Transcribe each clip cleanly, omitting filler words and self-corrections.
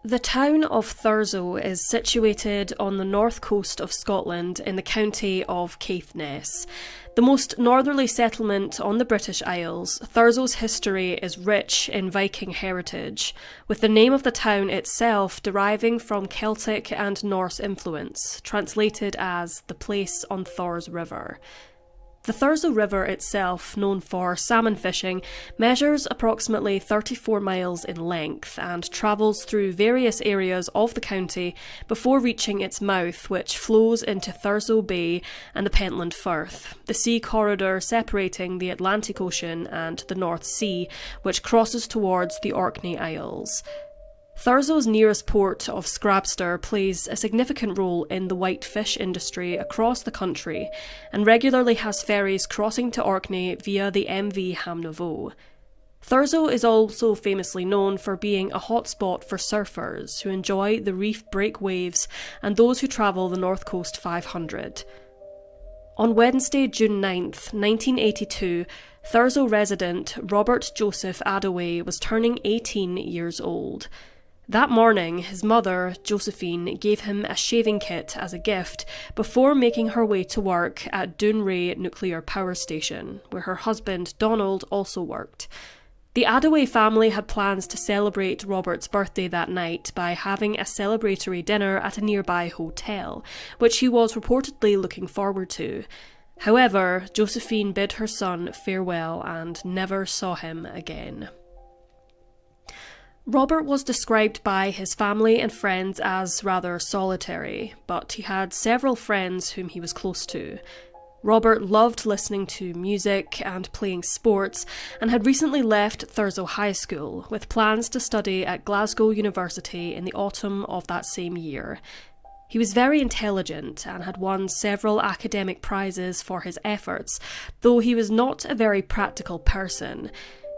The town of Thurso is situated on the north coast of Scotland in the county of Caithness. The most northerly settlement on the British Isles, Thurso's history is rich in Viking heritage, with the name of the town itself deriving from Celtic and Norse influence, translated as the place on Thor's River. The Thurso River itself, known for salmon fishing, measures approximately 34 miles in length and travels through various areas of the county before reaching its mouth, which flows into Thurso Bay and the Pentland Firth, the sea corridor separating the Atlantic Ocean and the North Sea, which crosses towards the Orkney Isles. Thurso's nearest port of Scrabster plays a significant role in the white fish industry across the country and regularly has ferries crossing to Orkney via the MV Hamnavoe. Thurso is also famously known for being a hotspot for surfers who enjoy the reef break waves and those who travel the North Coast 500. On Wednesday, June 9th, 1982, Thurso resident Robert Joseph Adaway was turning 18 years old. That morning, his mother, Josephine, gave him a shaving kit as a gift before making her way to work at Dounreay Nuclear Power Station, where her husband, Donald, also worked. The Adaway family had plans to celebrate Robert's birthday that night by having a celebratory dinner at a nearby hotel, which he was reportedly looking forward to. However, Josephine bid her son farewell and never saw him again. Robert was described by his family and friends as rather solitary, but he had several friends whom he was close to. Robert loved listening to music and playing sports and had recently left Thurso High School with plans to study at Glasgow University in the autumn of that same year. He was very intelligent and had won several academic prizes for his efforts, though he was not a very practical person.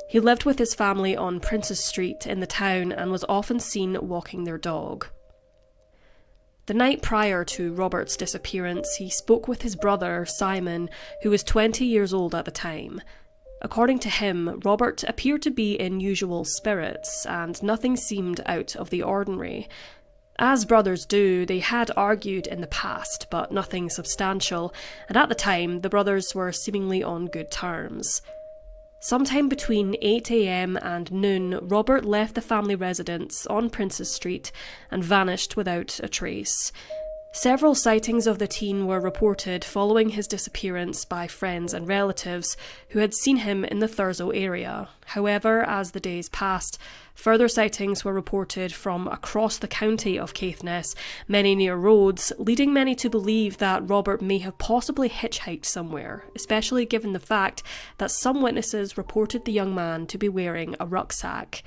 He lived with his family on Princes Street in the town and was often seen walking their dog. The night prior to Robert's disappearance, he spoke with his brother, Simon, who was 20 years old at the time. According to him, Robert appeared to be in usual spirits, and nothing seemed out of the ordinary. As brothers do, they had argued in the past, but nothing substantial, and at the time, the brothers were seemingly on good terms. Sometime between 8 a.m. and noon, Robert left the family residence on Princes Street and vanished without a trace. Several sightings of the teen were reported following his disappearance by friends and relatives who had seen him in the Thurso area. However, as the days passed, further sightings were reported from across the county of Caithness, many near roads, leading many to believe that Robert may have possibly hitchhiked somewhere, especially given the fact that some witnesses reported the young man to be wearing a rucksack.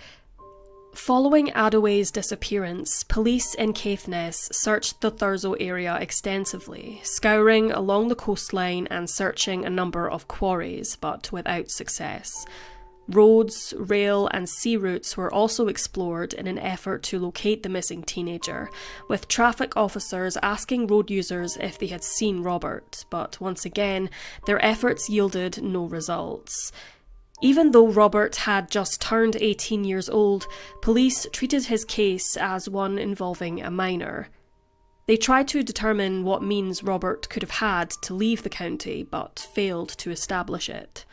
Following Adaway's disappearance, police in Caithness searched the Thurso area extensively, scouring along the coastline and searching a number of quarries, but without success. Roads, rail and sea routes were also explored in an effort to locate the missing teenager, with traffic officers asking road users if they had seen Robert, but once again, their efforts yielded no results. Even though Robert had just turned 18 years old, police treated his case as one involving a minor. They tried to determine what means Robert could have had to leave the county, but failed to establish it.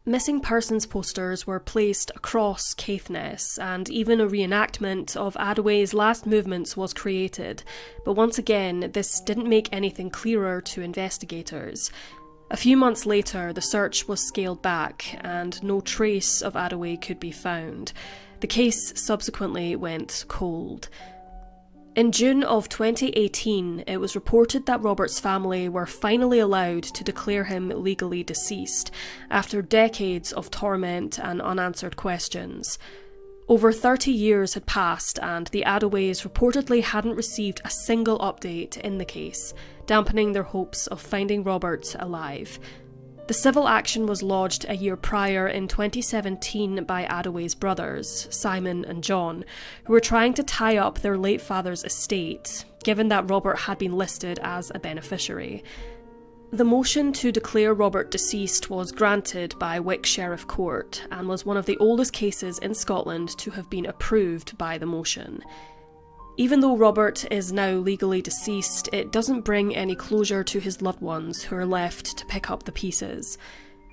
Missing persons posters were placed across Caithness, and even a reenactment of Adaway's last movements was created, but once again, this didn't make anything clearer to investigators. A few months later, the search was scaled back and no trace of Adaway could be found. The case subsequently went cold. In June of 2018, it was reported that Robert's family were finally allowed to declare him legally deceased after decades of torment and unanswered questions. Over 30 years had passed and the Adaways reportedly hadn't received a single update in the case, dampening their hopes of finding Robert alive. The civil action was lodged a year prior in 2017 by Adaway's brothers, Simon and John, who were trying to tie up their late father's estate, given that Robert had been listed as a beneficiary. The motion to declare Robert deceased was granted by Wick Sheriff Court and was one of the oldest cases in Scotland to have been approved by the motion. Even though Robert is now legally deceased, it doesn't bring any closure to his loved ones who are left to pick up the pieces.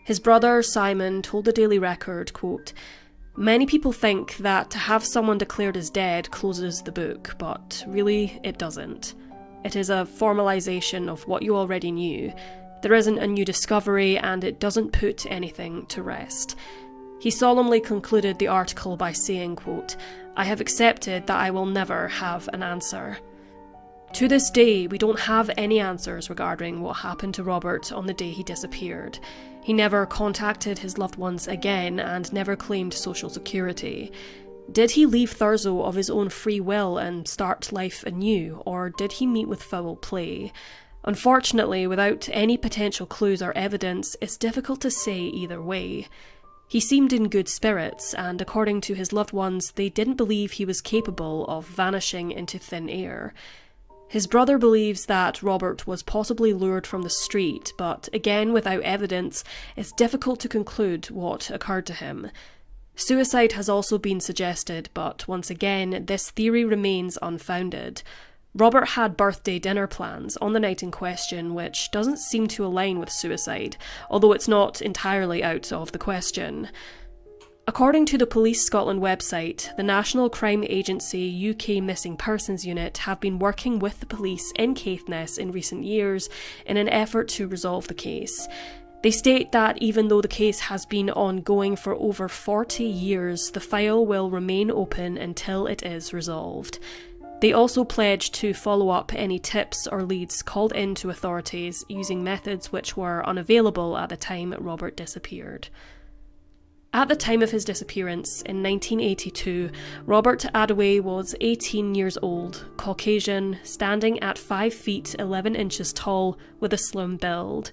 His brother, Simon, told the Daily Record, quote, "Many people think that to have someone declared as dead closes the book, but really it doesn't. It is a formalisation of what you already knew. There isn't a new discovery and it doesn't put anything to rest." He solemnly concluded the article by saying, quote, "I have accepted that I will never have an answer." To this day, we don't have any answers regarding what happened to Robert on the day he disappeared. He never contacted his loved ones again and never claimed Social Security. Did he leave Thurso of his own free will and start life anew, or did he meet with foul play? Unfortunately, without any potential clues or evidence, it's difficult to say either way. He seemed in good spirits, and according to his loved ones, they didn't believe he was capable of vanishing into thin air. His brother believes that Robert was possibly lured from the street, but again, without evidence, it's difficult to conclude what occurred to him. Suicide has also been suggested, but once again, this theory remains unfounded. Robert had birthday dinner plans on the night in question, which doesn't seem to align with suicide, although it's not entirely out of the question. According to the Police Scotland website, the National Crime Agency UK Missing Persons Unit have been working with the police in Caithness in recent years in an effort to resolve the case. They state that even though the case has been ongoing for over 40 years, the file will remain open until it is resolved. They also pledged to follow up any tips or leads called in to authorities using methods which were unavailable at the time Robert disappeared. At the time of his disappearance in 1982, Robert Adaway was 18 years old, Caucasian, standing at 5 feet 11 inches tall with a slim build.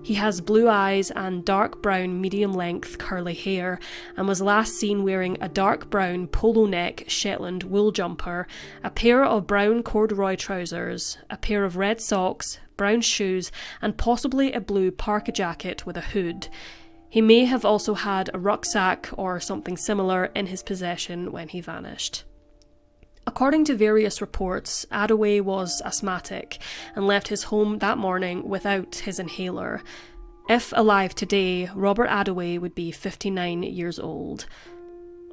He has blue eyes and dark brown medium-length curly hair and was last seen wearing a dark brown polo neck Shetland wool jumper, a pair of brown corduroy trousers, a pair of red socks, brown shoes and possibly a blue parka jacket with a hood. He may have also had a rucksack or something similar in his possession when he vanished. According to various reports, Adaway was asthmatic and left his home that morning without his inhaler. If alive today, Robert Adaway would be 59 years old.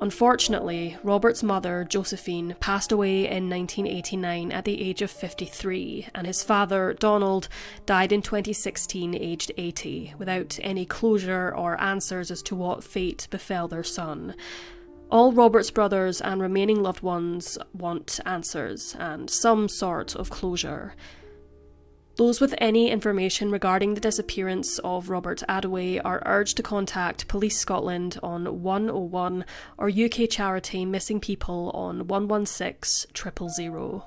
Unfortunately, Robert's mother, Josephine, passed away in 1989 at the age of 53, and his father, Donald, died in 2016 aged 80, without any closure or answers as to what fate befell their son. All Robert's brothers and remaining loved ones want answers and some sort of closure. Those with any information regarding the disappearance of Robert Adaway are urged to contact Police Scotland on 101 or UK charity Missing People on 116 000.